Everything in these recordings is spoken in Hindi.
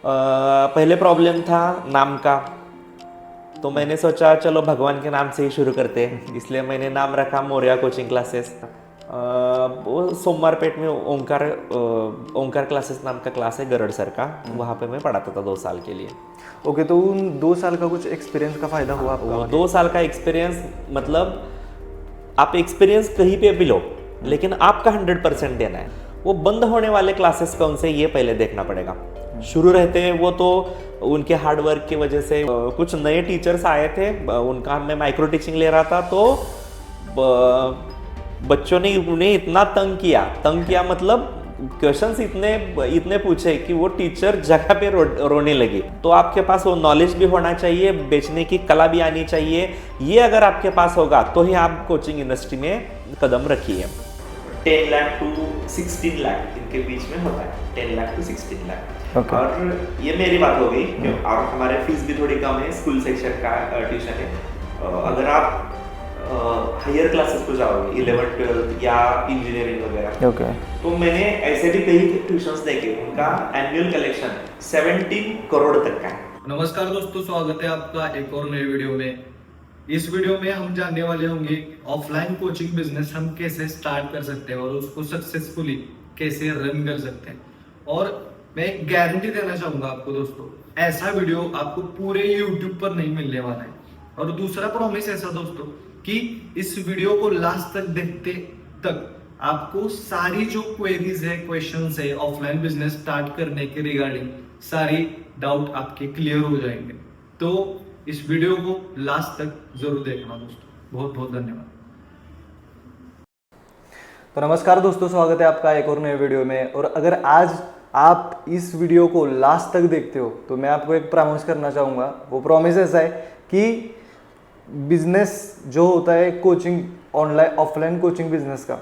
पहले प्रॉब्लम था नाम का। तो मैंने सोचा चलो भगवान के नाम से ही शुरू करते हैं, इसलिए मैंने नाम रखा मौर्या कोचिंग क्लासेस। वो सोमवारपेट में ओंकार क्लासेस नाम का क्लास है गरुड़ सर का, वहाँ पे मैं पढ़ाता था 2 साल के लिए। ओके, तो उन 2 साल का कुछ एक्सपीरियंस का फ़ायदा हुआ आपका? वो 2 साल का एक्सपीरियंस मतलब आप एक्सपीरियंस कहीं पे भी लो, लेकिन आपका 100% देना है। वो बंद होने वाले क्लासेस कौन से ये पहले देखना पड़ेगा। शुरू रहते हैं वो तो उनके हार्डवर्क की वजह से कुछ नए टीचर्स आए थे, उनका मैं माइक्रो टीचिंग ले रहा था, तो बच्चों ने उन्हें इतना तंग किया मतलब क्वेश्चंस इतने पूछे कि वो टीचर जगह पे रोने लगी। तो आपके पास वो नॉलेज भी होना चाहिए, बेचने की कला भी आनी चाहिए। ये अगर आपके पास होगा तो ही आप कोचिंग इंडस्ट्री में कदम रखिए। 10 लाख टू 16 लाख इनके बीच में होता है, 10 लाख टू 16 लाख। Okay. और ये मेरी बात हो गई और हमारे फीस भी थोड़ी कम है, स्कूल सेक्शन का ट्यूशन है। अगर आप हायर क्लासेस को जाओगे 11th 12th या इंजीनियरिंग वगैरह, ओके, तो मैंने ऐसे भी कई ट्यूशंस देखे, उनका एनुअल कलेक्शन 17 करोड़ तक का है। नमस्कार दोस्तों, स्वागत है आपका एक और नए वीडियो में। इस वीडियो में हम जानने वाले होंगे ऑफलाइन कोचिंग बिजनेस हम कैसे स्टार्ट कर सकते हैं और उसको सक्सेसफुली कैसे रन कर सकते हैं। और मैं एक गारंटी देना चाहूंगा आपको दोस्तों, ऐसा वीडियो आपको पूरे YouTube पर नहीं मिलने वाला है। और दूसरा प्रॉमिस ऐसा दोस्तों कि इस वीडियो को लास्ट तक देखते तक आपको सारी जो क्वेरीज है, क्वेश्चंस है ऑफलाइन बिजनेस स्टार्ट करने के रिगार्डिंग, सारी डाउट आपके क्लियर हो जाएंगे। तो इस वीडियो को लास्ट तक जरूर देखना दोस्तों। बहुत बहुत धन्यवाद। तो नमस्कार दोस्तों, स्वागत है आपका एक और नए वीडियो में। और अगर आज आप इस वीडियो को लास्ट तक देखते हो तो मैं आपको एक प्रॉमिस करना चाहूँगा। वो प्रॉमिस ऐसा है कि बिजनेस जो होता है coaching, online offline coaching business का,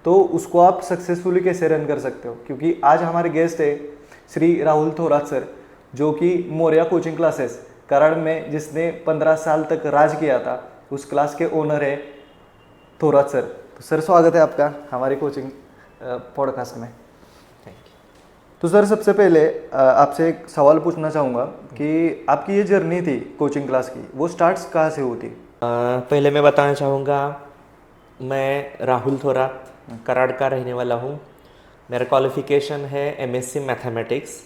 तो उसको आप सक्सेसफुली कैसे रन कर सकते हो। क्योंकि आज हमारे गेस्ट है श्री राहुल थोरात सर, जो कि मौर्या कोचिंग क्लासेस कराड़ में जिसने 15 साल तक राज किया था, उस क्लास के ओनर है थोरात सर। तो सर, स्वागत है आपका हमारे कोचिंग पॉडकास्ट में। Thank you. तो सर, सबसे पहले आपसे एक सवाल पूछना चाहूँगा कि आपकी ये जर्नी थी कोचिंग क्लास की, वो स्टार्ट्स कहाँ से होती? पहले मैं बताना चाहूँगा, मैं राहुल थोरात कराड़ का रहने वाला हूँ। मेरा क्वालिफ़िकेशन है MSc मैथमेटिक्स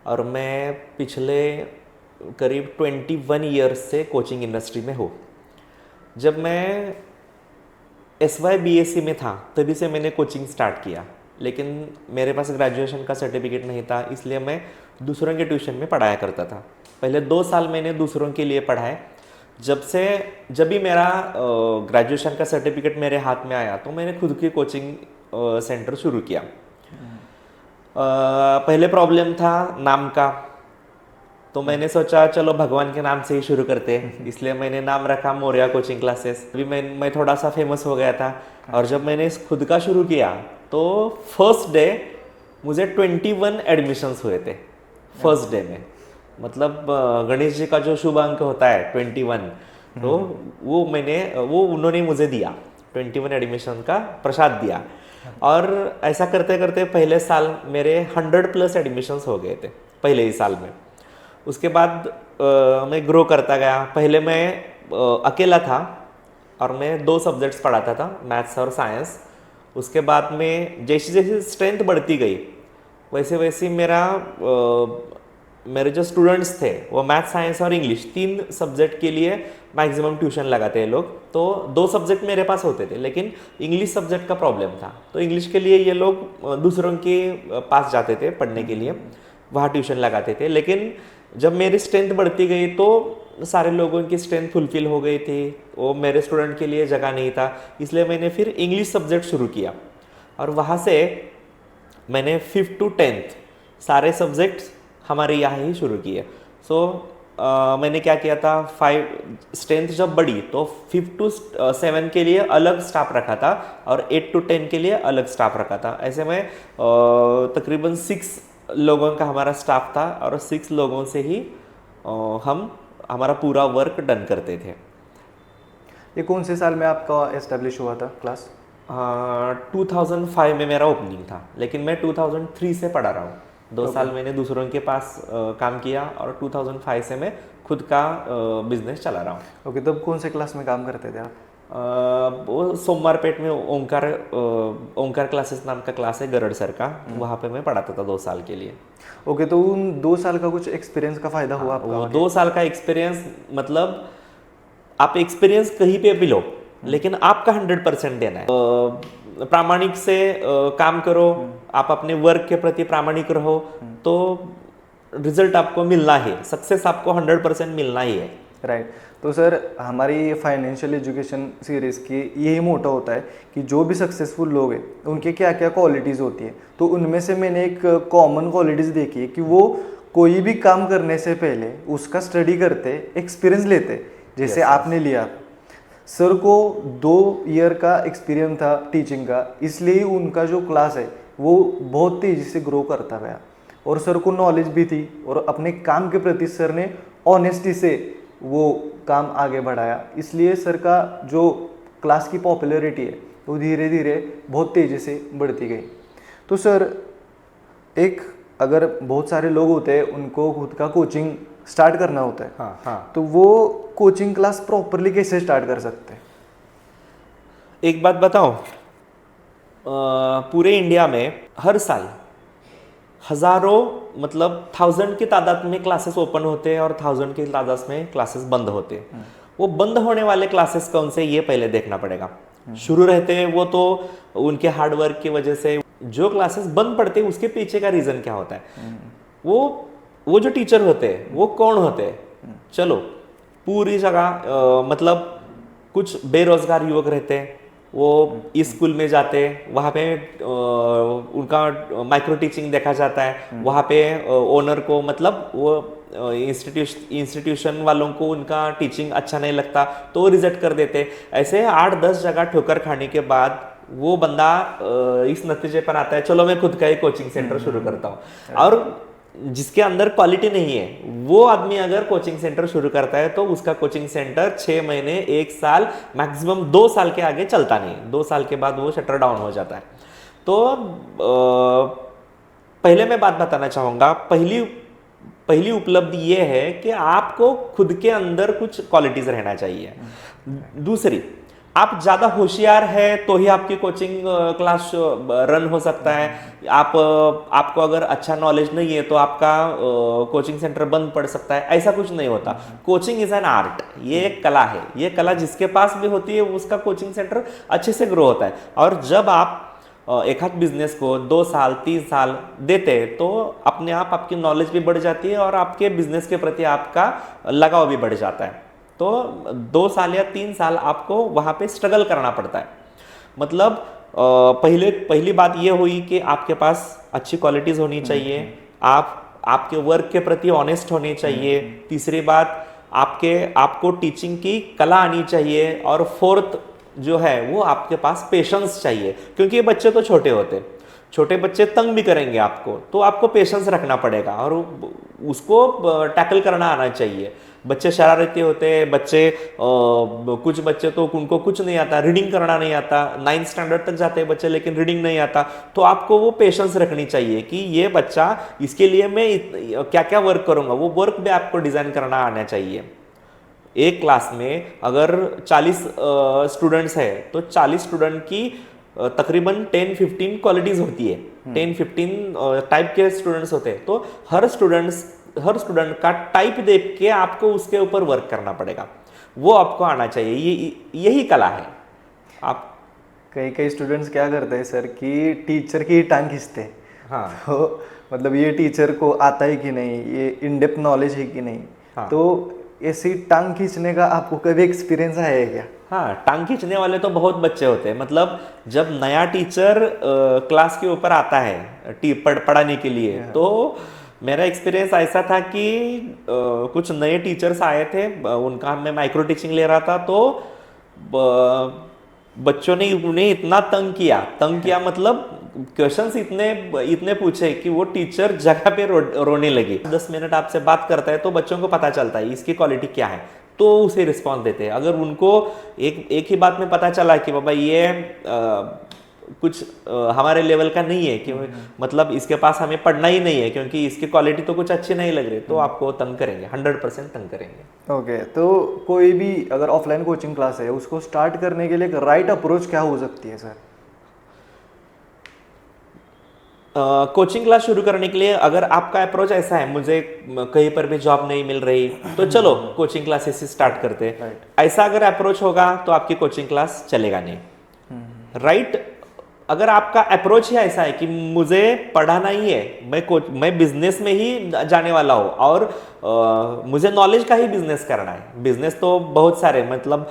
और मैं पिछले करीब 21 ईयर्स से कोचिंग इंडस्ट्री में हूँ। जब मैं SY BSc में था तभी से मैंने कोचिंग स्टार्ट किया, लेकिन मेरे पास ग्रेजुएशन का सर्टिफिकेट नहीं था, इसलिए मैं दूसरों के ट्यूशन में पढ़ाया करता था। पहले 2 साल मैंने दूसरों के लिए पढ़ाए। जब भी मेरा ग्रेजुएशन का सर्टिफिकेट मेरे हाथ में आया तो मैंने खुद की कोचिंग सेंटर शुरू किया। पहले प्रॉब्लम था नाम का। तो मैंने सोचा चलो भगवान के नाम से ही शुरू करते हैं, इसलिए मैंने नाम रखा मौर्या कोचिंग क्लासेस। अभी मैं थोड़ा सा फेमस हो गया था, और जब मैंने खुद का शुरू किया तो फर्स्ट डे मुझे 21 एडमिशन्स हुए थे फर्स्ट डे में। मतलब गणेश जी का जो शुभ अंक होता है 21, तो वो उन्होंने मुझे दिया, 21 एडमिशन का प्रसाद दिया। और ऐसा करते करते पहले साल मेरे 100+ एडमिशन्स हो गए थे पहले ही साल में। उसके बाद मैं ग्रो करता गया। पहले मैं अकेला था और मैं 2 सब्जेक्ट्स पढ़ाता था, मैथ्स और साइंस। उसके बाद में जैसे जैसे स्ट्रेंथ बढ़ती गई वैसे वैसे मेरे जो स्टूडेंट्स थे वो मैथ्स, साइंस और इंग्लिश 3 सब्जेक्ट के लिए मैक्सिमम ट्यूशन लगाते हैं लोग। तो 2 सब्जेक्ट मेरे पास होते थे, लेकिन इंग्लिश सब्जेक्ट का प्रॉब्लम था, तो इंग्लिश के लिए ये लोग दूसरों के पास जाते थे पढ़ने के लिए, वहाँ ट्यूशन लगाते थे। लेकिन जब मेरी स्ट्रेंथ बढ़ती गई तो सारे लोगों की स्ट्रेंथ फुलफिल हो गई थी, वो मेरे स्टूडेंट के लिए जगह नहीं था, इसलिए मैंने फिर इंग्लिश सब्जेक्ट शुरू किया। और वहाँ से मैंने 5th to 10th सारे सब्जेक्ट्स हमारे यहाँ ही शुरू किए। मैंने क्या किया था, 5 स्ट्रेंथ जब बढ़ी तो 5th to 7 के लिए अलग स्टाफ रखा था और 8 to 10 के लिए अलग स्टाफ रखा था। ऐसे में तकरीबन 6 लोगों का हमारा स्टाफ था और 6 लोगों से ही हम हमारा पूरा वर्क डन करते थे। ये कौन से साल में आपका एस्टेब्लिश हुआ था क्लास? 2005 में मेरा ओपनिंग था, लेकिन मैं 2003 से पढ़ा रहा हूँ। 2 साल मैंने दूसरों के पास काम किया और 2005 से मैं खुद का बिजनेस चला रहा हूँ। ओके, तब कौन से क्लास में काम करते थे आप? वो सोमवारपेट में ओंकार क्लासेस नाम का क्लास है गरड़ सर का, वहाँ पे मैं पढ़ाता था 2 साल के लिए। ओके, तो उन 2 साल का कुछ एक्सपीरियंस का फायदा हुआ आपका? वो 2 साल का एक्सपीरियंस मतलब आप एक्सपीरियंस कहीं पे भी लो, लेकिन आपका 100% देना है। प्रामाणिक से काम करो, आप अपने वर्क के प्रति प्रामाणिक रहो, तो रिजल्ट आपको मिलना है, सक्सेस आपको 100% मिलना ही है। राइट। तो सर, हमारी फाइनेंशियल एजुकेशन सीरीज़ की यही मोटो होता है कि जो भी सक्सेसफुल लोग हैं उनके क्या क्या क्वालिटीज़ होती है। तो उनमें से मैंने एक कॉमन क्वालिटीज़ देखी है कि वो कोई भी काम करने से पहले उसका स्टडी करते, एक्सपीरियंस लेते, जैसे आपने लिया। सर को 2 ईयर का एक्सपीरियंस था टीचिंग का, इसलिए ही उनका जो क्लास है वो बहुत तेज़ी से ग्रो करता गया और सर को नॉलेज भी थी और अपने काम के प्रति सर ने ऑनेस्टी से वो काम आगे बढ़ाया। इसलिए सर का जो क्लास की पॉपुलैरिटी है वो धीरे धीरे बहुत तेज़ी से बढ़ती गई। तो सर, एक अगर बहुत सारे लोग होते हैं उनको खुद का कोचिंग स्टार्ट करना होता है, हाँ। तो वो कोचिंग क्लास प्रॉपरली कैसे स्टार्ट कर सकते हैं? एक बात बताओ, पूरे इंडिया में हर साल हजारों मतलब 1000 की तादाद में क्लासेस ओपन होते हैं और 1000 की तादाद में क्लासेस बंद होते हैं। वो बंद होने वाले क्लासेस कौन से, ये पहले देखना पड़ेगा। शुरू रहते हैं वो तो उनके हार्डवर्क की वजह से। जो क्लासेस बंद पड़ते हैं उसके पीछे का रीजन क्या होता है, वो जो टीचर होते हैं वो कौन होते हैं। चलो, पूरी जगह मतलब कुछ बेरोजगार युवक रहते हैं, वो इस स्कूल में जाते हैं, वहाँ पे उनका माइक्रो टीचिंग देखा जाता है, वहाँ पे ओनर को मतलब वो इंस्टीट्यूशन वालों को उनका टीचिंग अच्छा नहीं लगता तो वो रिजेक्ट कर देते। ऐसे 8-10 जगह ठोकर खाने के बाद वो बंदा इस नतीजे पर आता है, चलो मैं खुद का ही कोचिंग सेंटर शुरू करता हूँ। और जिसके अंदर क्वालिटी नहीं है वो आदमी अगर कोचिंग सेंटर शुरू करता है तो उसका कोचिंग सेंटर 6 महीने, 1 साल, मैक्सिमम 2 साल के आगे चलता नहीं। 2 साल के बाद वो शटर डाउन हो जाता है। तो पहले मैं बात बताना चाहूँगा, पहली उपलब्धि ये है कि आपको खुद के अंदर कुछ क्वालिटीज रहना चाहिए। दूसरी, आप ज़्यादा होशियार है तो ही आपकी कोचिंग क्लास रन हो सकता है। आपको अगर अच्छा नॉलेज नहीं है तो आपका कोचिंग सेंटर बंद पड़ सकता है। ऐसा कुछ नहीं होता। कोचिंग इज एन आर्ट, ये एक कला है। ये कला जिसके पास भी होती है उसका कोचिंग सेंटर अच्छे से ग्रो होता है। और जब आप एक हाथ बिजनेस को 2 साल 3 साल देते हैं तो अपने आप आपकी नॉलेज भी बढ़ जाती है और आपके बिजनेस के प्रति आपका लगाव भी बढ़ जाता है। तो 2 साल या 3 साल आपको वहाँ पे स्ट्रगल करना पड़ता है। मतलब पहली बात ये हुई कि आपके पास अच्छी क्वालिटीज होनी चाहिए, आपके वर्क के प्रति ऑनेस्ट होने चाहिए। तीसरी बात, आपको टीचिंग की कला आनी चाहिए। और फोर्थ जो है वो आपके पास पेशेंस चाहिए, क्योंकि ये बच्चे तो छोटे होते हैं, छोटे बच्चे तंग भी करेंगे आपको, तो आपको पेशेंस रखना पड़ेगा और उसको टैकल करना आना चाहिए। बच्चे शरारती होते हैं, कुछ बच्चे तो उनको कुछ नहीं आता, रीडिंग करना नहीं आता, 9th स्टैंडर्ड तक जाते हैं बच्चे लेकिन रीडिंग नहीं आता। तो आपको वो पेशेंस रखनी चाहिए कि ये बच्चा, इसके लिए मैं क्या क्या वर्क करूँगा, वो वर्क भी आपको डिज़ाइन करना आना चाहिए। एक क्लास में अगर 40 स्टूडेंट्स है तो 40 स्टूडेंट की तकरीबन 10-15 क्वालिटीज होती है, 10-15 टाइप के स्टूडेंट्स होते हैं। तो हर स्टूडेंट का टाइप देख के आपको उसके ऊपर वर्क करना पड़ेगा, वो आपको आना चाहिए। यही कला है। आप कई स्टूडेंट्स क्या करते हैं सर कि टीचर की टांग खींचते हैं। हाँ। तो मतलब ये टीचर को आता है कि नहीं, ये इन डेप्थ नॉलेज है कि नहीं। हाँ। तो ऐसी टांग खींचने का आपको कभी एक्सपीरियंस आया है क्या? हाँ, टांग खींचने वाले तो बहुत बच्चे होते हैं। मतलब जब नया टीचर क्लास के ऊपर आता है पढ़ाने के लिए, तो मेरा एक्सपीरियंस ऐसा था कि कुछ नए टीचर्स आए थे, उनका मैं माइक्रो टीचिंग ले रहा था। तो बच्चों ने उन्हें इतना तंग किया मतलब क्वेश्चंस इतने पूछे कि वो टीचर जगह पे रोने लगी। 10 मिनट आपसे बात करता है तो बच्चों को पता चलता है इसकी क्वालिटी क्या है, तो उसे रिस्पॉन्स देते हैं। अगर उनको एक ही बात में पता चला कि बाबा ये कुछ हमारे लेवल का नहीं है कि मतलब इसके पास हमें पढ़ना ही नहीं है क्योंकि इसकी क्वालिटी तो कुछ अच्छी नहीं लग रही, तो आपको तंग करेंगे, 100% तंग करेंगे। ओके, तो कोई भी अगर ऑफलाइन कोचिंग क्लास है उसको स्टार्ट करने के लिए एक राइट अप्रोच क्या हो सकती है सर? कोचिंग क्लास शुरू करने के लिए अगर आपका अप्रोच ऐसा है मुझे कहीं पर भी जॉब नहीं मिल रही तो चलो कोचिंग क्लासेस से स्टार्ट करते हैं, ऐसा अगर अप्रोच होगा तो आपकी कोचिंग क्लास चलेगा नहीं। राइट, अगर आपका अप्रोच ही ऐसा है कि मुझे पढ़ाना ही है, मैं बिजनेस में ही जाने वाला हूँ और मुझे नॉलेज का ही बिजनेस करना है। बिजनेस तो बहुत सारे मतलब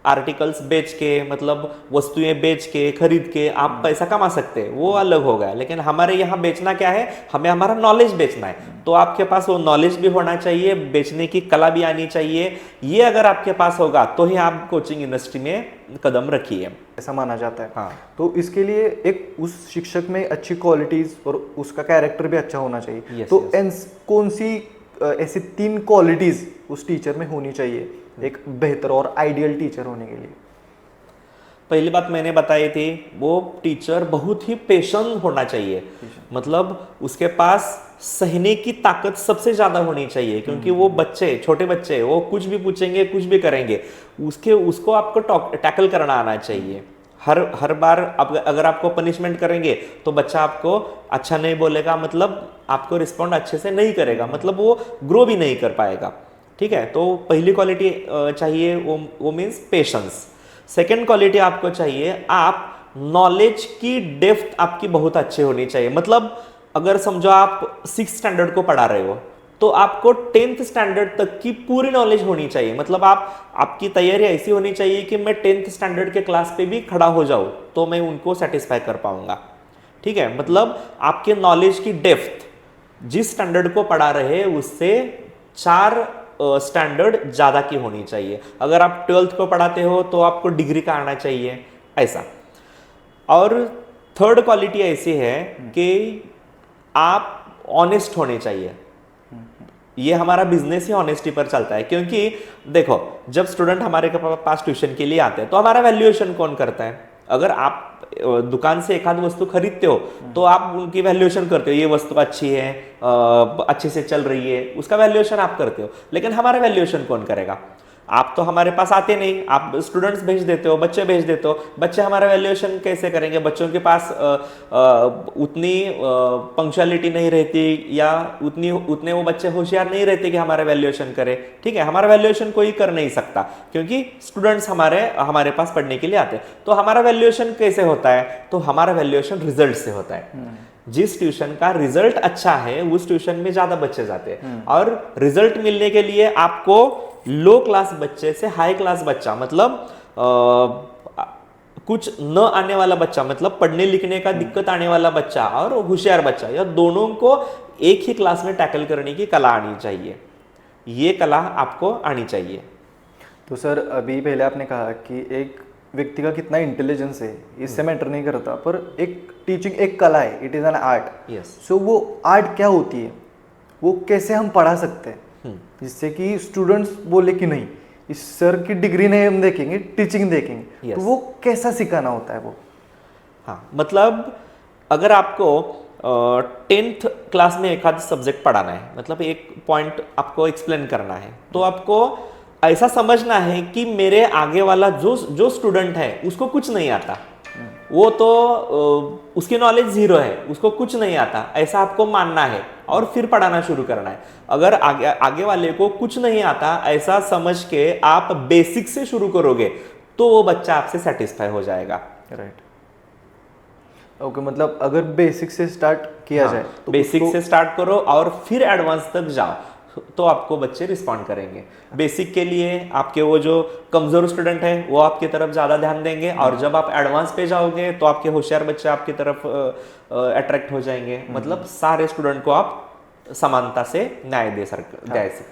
आर्टिकल्स बेच के, मतलब वस्तुएं बेच के खरीद के आप पैसा कमा सकते हैं, वो अलग हो गया। लेकिन हमारे यहाँ बेचना क्या है, हमें हमारा नॉलेज बेचना है, तो आपके पास वो नॉलेज भी होना चाहिए, बेचने की कला भी आनी चाहिए। ये अगर आपके पास होगा तो ही आप कोचिंग इंडस्ट्री में कदम रखिए, ऐसा माना जाता है। हाँ। तो इसके लिए एक उस शिक्षक में अच्छी क्वालिटीज और उसका कैरेक्टर भी अच्छा होना चाहिए। Yes, तो yes. कौन सी ऐसी 3 क्वालिटीज उस टीचर में होनी चाहिए एक बेहतर और आइडियल टीचर होने के लिए? पहली बात मैंने बताई थी, वो टीचर बहुत ही पेशेंट होना चाहिए, मतलब उसके पास सहने की ताकत सबसे ज्यादा होनी चाहिए, क्योंकि वो बच्चे, छोटे बच्चे, वो कुछ भी पूछेंगे, कुछ भी करेंगे, उसको आपको टैकल करना आना चाहिए। हर बार अगर आपको पनिशमेंट करेंगे तो बच्चा आपको अच्छा नहीं बोलेगा, मतलब आपको रिस्पॉन्ड अच्छे से नहीं करेगा, मतलब वो ग्रो भी नहीं कर पाएगा। ठीक है, तो पहली क्वालिटी चाहिए वो मीन्स पेशेंस। सेकेंड क्वालिटी आपको चाहिए, आप नॉलेज की डेप्थ आपकी बहुत अच्छी होनी चाहिए। मतलब अगर समझो आप 6th स्टैंडर्ड को पढ़ा रहे हो तो आपको 10th स्टैंडर्ड तक की पूरी नॉलेज होनी चाहिए। मतलब आपकी तैयारी ऐसी होनी चाहिए कि मैं 10th स्टैंडर्ड के क्लास पे भी खड़ा हो जाऊं तो मैं उनको सेटिस्फाई कर पाऊंगा। ठीक है, मतलब आपके नॉलेज की डेप्थ जिस स्टैंडर्ड को पढ़ा रहे उससे 4 स्टैंडर्ड ज़्यादा की होनी चाहिए। अगर आप 12th को पढ़ाते हो तो आपको डिग्री का आना चाहिए, ऐसा। और थर्ड क्वालिटी ऐसी है कि आप ऑनेस्ट होने चाहिए। ये हमारा बिजनेस ही ऑनेस्टी पर चलता है, क्योंकि देखो जब स्टूडेंट हमारे पास ट्यूशन के लिए आते हैं तो हमारा वैल्यूएशन कौन करता है? अगर आप दुकान से एक आध वस्तु खरीदते हो तो आप उनकी वैल्यूएशन करते हो, ये वस्तु अच्छी है, अच्छे से चल रही है, उसका वैल्यूएशन आप करते हो। लेकिन हमारा वैल्यूएशन कौन करेगा? आप तो हमारे पास आते नहीं, आप स्टूडेंट्स भेज देते हो, बच्चे भेज देते हो। बच्चे हमारा वैल्यूएशन कैसे करेंगे? बच्चों के पास उतनी पंक्चुअलिटी नहीं रहती, या उतने वो बच्चे होशियार नहीं रहते कि हमारा वैल्यूएशन करे। ठीक है, हमारा वैल्यूएशन कोई कर नहीं सकता क्योंकि स्टूडेंट्स हमारे पास पढ़ने के लिए आते हैं। तो हमारा वैल्यूएशन कैसे होता है? तो हमारा वैल्यूएशन रिजल्ट से होता है। जिस ट्यूशन का रिजल्ट अच्छा है उस ट्यूशन में ज्यादा बच्चे जाते हैं, और रिजल्ट मिलने के लिए आपको लो क्लास बच्चे से हाई क्लास बच्चा, मतलब कुछ न आने वाला बच्चा, मतलब पढ़ने लिखने का दिक्कत आने वाला बच्चा और होशियार बच्चा, या दोनों को एक ही क्लास में टैकल करने की कला आनी चाहिए। ये कला आपको आनी चाहिए। तो सर अभी पहले आपने कहा कि एक व्यक्ति का कितना इंटेलिजेंस है इससे मैटर नहीं करता, पर एक टीचिंग एक कला है, it is an art. Yes. So वो आर्ट क्या होती है, वो कैसे हम पढ़ा सकते हैं जिससे कि स्टूडेंट्स बोले कि नहीं इस सर की डिग्री नहीं हम देखेंगे, टीचिंग देखेंगे। Yes. तो वो कैसा सिखाना होता है वो? हाँ, मतलब अगर आपको 10th क्लास में एक आध सब्जेक्ट पढ़ाना है, मतलब एक पॉइंट आपको एक्सप्लेन करना है, तो आपको ऐसा समझना है कि मेरे आगे वाला जो स्टूडेंट है उसको कुछ नहीं आता, वो तो उसकी नॉलेज 0 है, उसको कुछ नहीं आता, ऐसा आपको मानना है और फिर पढ़ाना शुरू करना है। अगर आगे वाले को कुछ नहीं आता ऐसा समझ के आप बेसिक से शुरू करोगे तो वो बच्चा आपसे सेटिस्फाई हो जाएगा। Right, okay. मतलब अगर बेसिक से स्टार्ट किया जाए तो बेसिक से स्टार्ट करो और फिर एडवांस तक जाओ तो आपको बच्चे रिस्पॉन्ड करेंगे। बेसिक के लिए आपके वो जो कमजोर स्टूडेंट है वो आपकी तरफ ज्यादा ध्यान देंगे, और जब आप एडवांस पे जाओगे तो आपके होशियार बच्चे आपकी तरफ अट्रैक्ट हो जाएंगे। मतलब सारे स्टूडेंट को आप समानता से न्याय दे सकते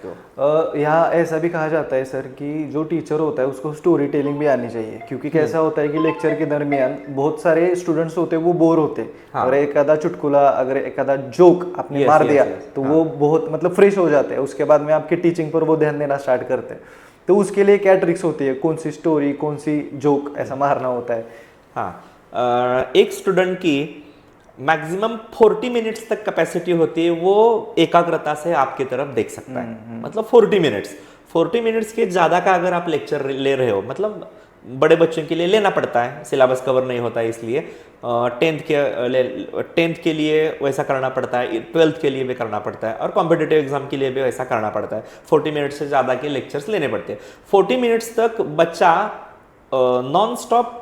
हो। यहाँ ऐसा भी कहा जाता है सर कि जो टीचर होता है उसको स्टोरी टेलिंग भी आनी चाहिए, क्योंकि कैसा होता है कि लेक्चर के दरमियान बहुत सारे स्टूडेंट्स होते हैं वो बोर होते हैं। हाँ। और एक आधा चुटकुला, अगर एक आधा जोक आपने Yes, मार yes, दिया yes, तो वो बहुत मतलब फ्रेश हो जाते हैं, उसके बाद में आपकी टीचिंग पर वो ध्यान देना स्टार्ट करते हैं। तो उसके लिए क्या ट्रिक्स होती है, कौन सी स्टोरी, कौन सी जोक ऐसा मारना होता है? हाँ, एक स्टूडेंट की मैक्सिमम 40 मिनट्स तक कैपेसिटी होती है, वो एकाग्रता से आपकी तरफ देख सकता है। मतलब 40 मिनट्स के ज़्यादा का अगर आप लेक्चर ले रहे हो, मतलब बड़े बच्चों के लिए लेना पड़ता है, सिलेबस कवर नहीं होता है इसलिए। 10th के लिए वैसा करना पड़ता है, 12th के लिए भी करना पड़ता है, और कॉम्पिटिटिव एग्जाम के लिए भी वैसा करना पड़ता है। 40 मिनट्स से ज़्यादा के लेक्चर्स लेने पड़ते हैं। 40 मिनट्स तक बच्चा नॉन स्टॉप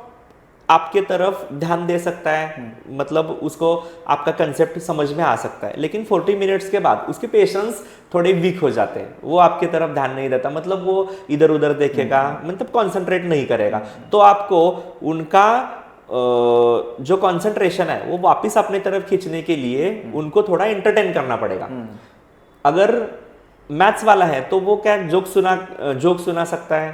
आपके तरफ ध्यान दे सकता है, मतलब उसको आपका कंसेप्ट समझ में आ सकता है। लेकिन 40 मिनट्स के बाद उसके पेशेंस थोड़े वीक हो जाते हैं, वो आपके तरफ ध्यान नहीं देता, मतलब वो इधर उधर देखेगा, मतलब कंसंट्रेट नहीं करेगा। तो आपको उनका जो कंसंट्रेशन है वो वापस अपनी तरफ खींचने के लिए उनको थोड़ा एंटरटेन करना पड़ेगा। अगर मैथ्स वाला है तो वो क्या जोक सुना सकता है।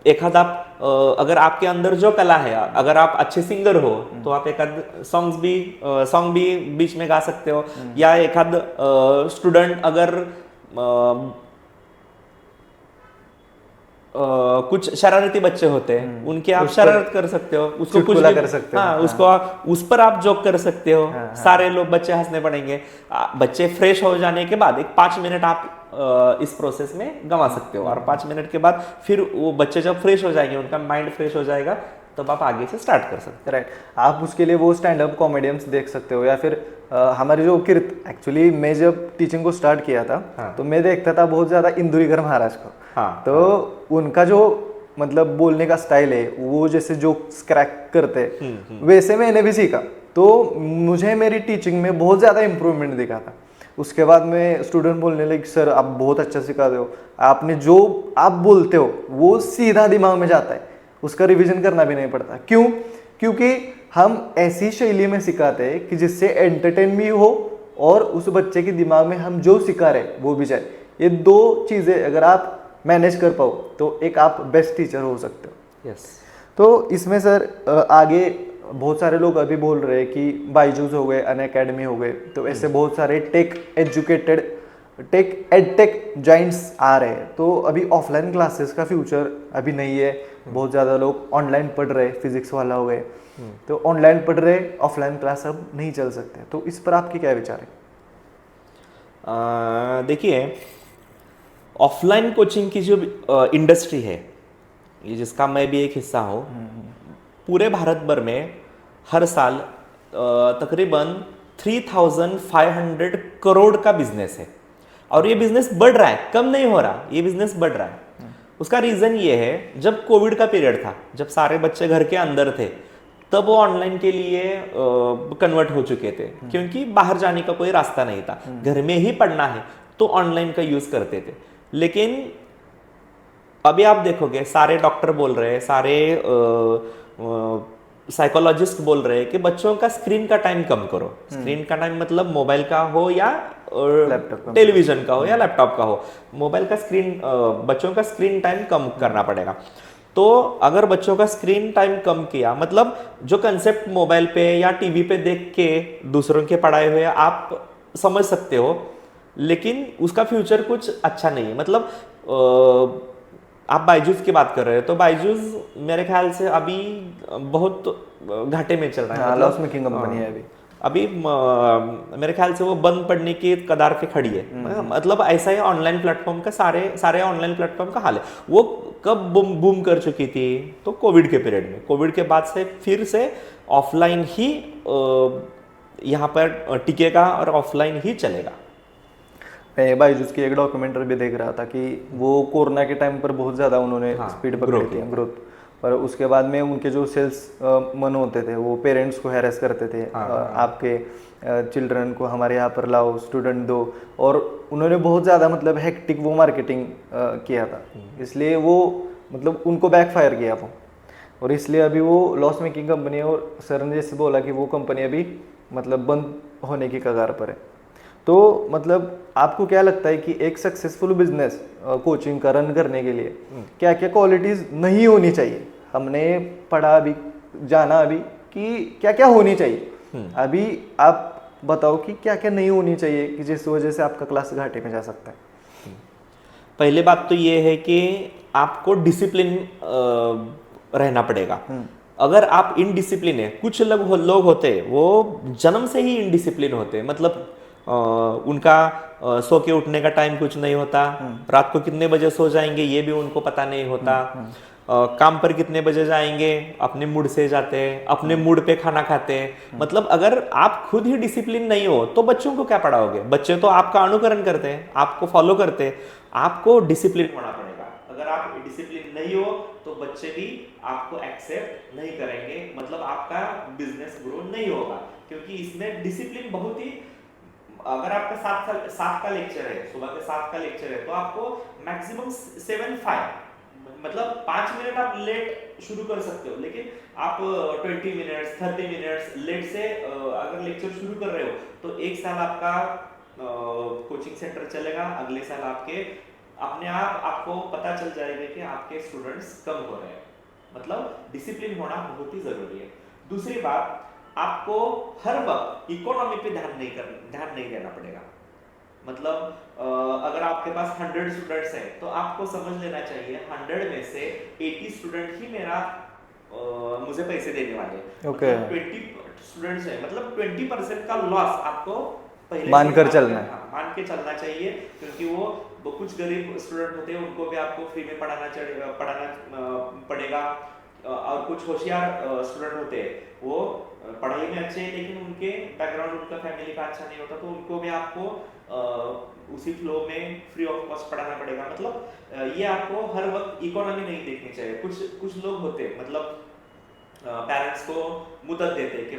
एक आध आप अगर आपके अंदर जो कला है, अगर आप अच्छे सिंगर हो तो आप एक आध सॉन्ग भी बीच में गा सकते हो। या एक आध स्टूडेंट अगर कुछ शरारती बच्चे होते हैं, उनके आप शरारत कर सकते हो, उसको कुछ चुटकुला भी कर सकते हो। हाँ, उसको उस पर आप जोक कर सकते हो। सारे लोग बच्चे हंसने पड़ेंगे। बच्चे फ्रेश हो जाने के बाद एक 5 मिनट आप इस प्रोसेस में गंवा सकते हो, और 5 मिनट के बाद फिर वो बच्चे जब फ्रेश हो जाएंगे, उनका माइंड फ्रेश हो जाएगा, तब आप आगे से स्टार्ट कर सकते राइट। आप उसके लिए वो स्टैंड अप कॉमेडियंस देख सकते हो, या फिर हमारे जो किर्त, एक्चुअली मैं जब टीचिंग को स्टार्ट किया था तो मैं देखता था बहुत ज़्यादा इंदुरीकर महाराज को। तो उनका जो मतलब बोलने का स्टाइल है, वो जैसे जोक्स क्रैक करते वैसे मैंने भी सीखा, तो मुझे मेरी टीचिंग में बहुत ज़्यादा इम्प्रूवमेंट दिखा था। उसके बाद में स्टूडेंट बोलने लगे, सर आप बहुत अच्छा सिखाते हो, आपने जो आप बोलते हो वो सीधा दिमाग में जाता है, उसका रिवीजन करना भी नहीं पड़ता। क्यों? क्योंकि हम ऐसी शैली में सिखाते हैं कि जिससे एंटरटेन भी हो और उस बच्चे के दिमाग में हम जो सिखा रहे वो भी जाए। ये दो चीज़ें अगर आप मैनेज कर पाओ तो एक आप बेस्ट टीचर हो सकते हो। यस। तो इसमें सर आगे बहुत सारे लोग अभी बोल रहे हैं कि बायजूस हो गए, अनअकैडमी हो गए, तो ऐसे बहुत सारे टेक एडटेक जाइंट्स आ रहे हैं। तो अभी ऑफलाइन क्लासेस का फ्यूचर अभी नहीं है। बहुत ज़्यादा लोग ऑनलाइन पढ़ रहे, फिजिक्स वाला हो गए, तो ऑनलाइन पढ़ रहे, ऑफलाइन क्लास अब नहीं चल सकते। तो इस पर आपके क्या विचार है? देखिए, ऑफलाइन कोचिंग की जो इंडस्ट्री है, ये जिसका मैं भी एक हिस्सा हूँ, पूरे भारत भर में हर साल तकरीबन 3,500 करोड़ का बिजनेस है, और ये बिजनेस बढ़ रहा है, कम नहीं हो रहा, ये बिजनेस बढ़ रहा है। उसका रीज़न ये है, जब कोविड का पीरियड था, जब सारे बच्चे घर के अंदर थे, तब वो ऑनलाइन के लिए कन्वर्ट हो चुके थे, क्योंकि बाहर जाने का कोई रास्ता नहीं था, घर में ही पढ़ना है तो ऑनलाइन का यूज़ करते थे। लेकिन अभी आप देखोगे, सारे डॉक्टर बोल रहे हैं, सारे साइकोलॉजिस्ट बोल रहे हैं कि बच्चों का स्क्रीन का टाइम कम करो। स्क्रीन का टाइम मतलब मोबाइल का हो या टेलीविजन का हो या लैपटॉप का हो, मोबाइल का स्क्रीन, बच्चों का स्क्रीन टाइम कम करना पड़ेगा। तो अगर बच्चों का स्क्रीन टाइम कम किया, मतलब जो कंसेप्ट मोबाइल पे या टीवी पे देख के दूसरों के पढ़ाए हुए आप समझ सकते हो, लेकिन उसका फ्यूचर कुछ अच्छा नहीं है। मतलब आप बायजूस की बात कर रहे हो, तो बायजूस मेरे ख्याल से अभी बहुत घाटे में चल रहा है, लॉस मेकिंग कंपनी है अभी मेरे ख्याल से वो बंद पड़ने की कगार पे खड़ी है। मतलब ऐसा ही ऑनलाइन प्लेटफॉर्म का सारे ऑनलाइन प्लेटफॉर्म का हाल है। वो कब बूम कर चुकी थी? तो कोविड के पीरियड में। कोविड के बाद से फिर से ऑफलाइन ही यहाँ पर टिकेगा और ऑफलाइन ही चलेगा। मैं बायजूस की एक डॉक्यूमेंट्री भी देख रहा था कि वो कोरोना के टाइम पर बहुत ज़्यादा उन्होंने स्पीड पकड़ी थी, ग्रोथ। पर उसके बाद में उनके जो सेल्स मन होते थे, वो पेरेंट्स को हैरेस करते थे, आपके चिल्ड्रन को हमारे यहाँ पर लाओ, स्टूडेंट दो, और उन्होंने बहुत ज़्यादा मतलब हेक्टिक वो मार्केटिंग किया था, इसलिए वो मतलब उनको बैकफायर किया वो, और इसलिए अभी वो लॉस मेकिंग कंपनी है। और सर ने जैसे बोला कि वो कंपनी अभी मतलब बंद होने की कगार पर है। तो मतलब आपको क्या लगता है कि एक सक्सेसफुल बिजनेस कोचिंग का रन करने के लिए क्या क्या क्वालिटीज़ नहीं होनी चाहिए? हमने पढ़ा अभी, जाना अभी कि क्या क्या होनी चाहिए, अभी आप बताओ कि क्या क्या नहीं होनी चाहिए कि जिस वजह से आपका क्लास घाटे में जा सकता है। पहले बात तो ये है कि आपको डिसिप्लिन रहना पड़ेगा। अगर आप इनडिसिप्लिन है, कुछ लोग होते हैं वो जन्म से ही इनडिसिप्लिन होते हैं, मतलब उनका सो के उठने का टाइम कुछ नहीं होता, रात को कितने बजे सो जाएंगे ये भी उनको पता नहीं होता, काम पर कितने बजे जाएंगे अपने मूड से जाते हैं, अपने मूड पे खाना खाते हैं। मतलब अगर आप खुद ही डिसिप्लिन नहीं हो तो बच्चों को क्या पढ़ाओगे? बच्चे तो आपका अनुकरण करते हैं, आपको फॉलो करते हैं। आपको डिसिप्लिन होना पड़ेगा। अगर आप डिसिप्लिन नहीं हो तो बच्चे भी आपको एक्सेप्ट नहीं करेंगे, मतलब आपका बिजनेस ग्रो नहीं होगा, क्योंकि इसमें डिसिप्लिन बहुत ही, अगर आपका 7 का लेक्चर है, सुबह के 7 का लेक्चर है, तो आपको मैक्सिमम 7:05 मतलब 5 मिनट आप लेट शुरू कर सकते हो, लेकिन आप 20 मिनट्स 30 मिनट्स लेट से अगर लेक्चर शुरू कर रहे हो तो एक साल आपका कोचिंग सेंटर चलेगा, अगले साल आपके अपने आप आपको पता चल जाएगा कि आपके स्टूडेंट्स कम हो रहे हैं। मतलब डिसिप्लिन होना बहुत ही जरूरी है। दूसरी बात, आपको हर वक्त इकोनॉमी पे ध्यान नहीं देना पड़ेगा। मतलब अगर आपके पास 100 स्टूडेंट्स हैं तो आपको समझ लेना चाहिए 100 में से 80 स्टूडेंट ही मुझे पैसे देने वाले हैं। Okay. मतलब 20 स्टूडेंट्स हैं, मतलब 20% का लॉस आपको पहले मानकर चलना है। मान के चलना चाहिए, क्योंकि वो कुछ गरीब स्टूडेंट होते हैं, उनको भी आपको फ्री में पढ़ाना पड़ेगा, और कुछ होशियार स्टूडेंट होते हैं वो पढ़ाई में अच्छे हैं लेकिन उनके बैकग्राउंड, उनका फैमिली का अच्छा नहीं होता, तो उनको भी आपको उसी फ्लो में फ्री ऑफ कॉस्ट पढ़ाना पड़ेगा। मतलब ये आपको हर वक्त इकोनॉमी नहीं देखनी चाहिए। कुछ लोग होते हैं, मतलब पेरेंट्स को मुदत देते हैं कि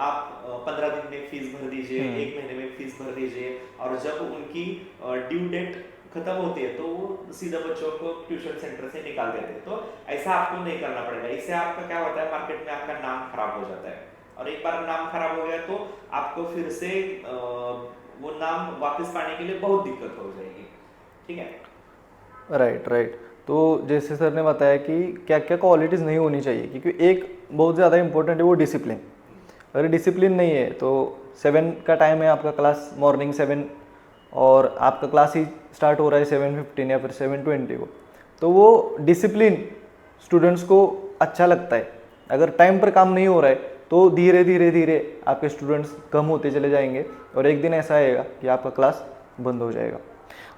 आप 15 दिन में फीस भर दीजिए, 1 महीने में फीस भर दीजिए, और जब उनकी ड्यू डेट खत्म होती है तो वो सीधा बच्चों को ट्यूशन सेंटर से निकाल देते हैं। तो ऐसा आपको नहीं करना पड़ेगा। इससे आपका क्या होता है, मार्केट में आपका नाम खराब हो जाता है, और एक बार नाम खराब हो गया तो आपको फिर से वो नाम वापस पाने के लिए बहुत दिक्कत हो जाएगी। ठीक है, राइट। तो जैसे सर ने बताया कि क्या क्या क्वालिटीज़ नहीं होनी चाहिए, क्योंकि एक बहुत ज़्यादा इंपॉर्टेंट है वो डिसिप्लिन। अगर डिसिप्लिन नहीं है तो 7 का टाइम है आपका क्लास, मॉर्निंग 7, और आपका क्लास ही स्टार्ट हो रहा है 7:15 या फिर 7:20 को, तो वो डिसिप्लिन स्टूडेंट्स को अच्छा लगता है। अगर टाइम पर काम नहीं हो रहा है तो धीरे धीरे आपके स्टूडेंट्स कम होते चले जाएंगे, और एक दिन ऐसा आएगा कि आपका क्लास बंद हो जाएगा।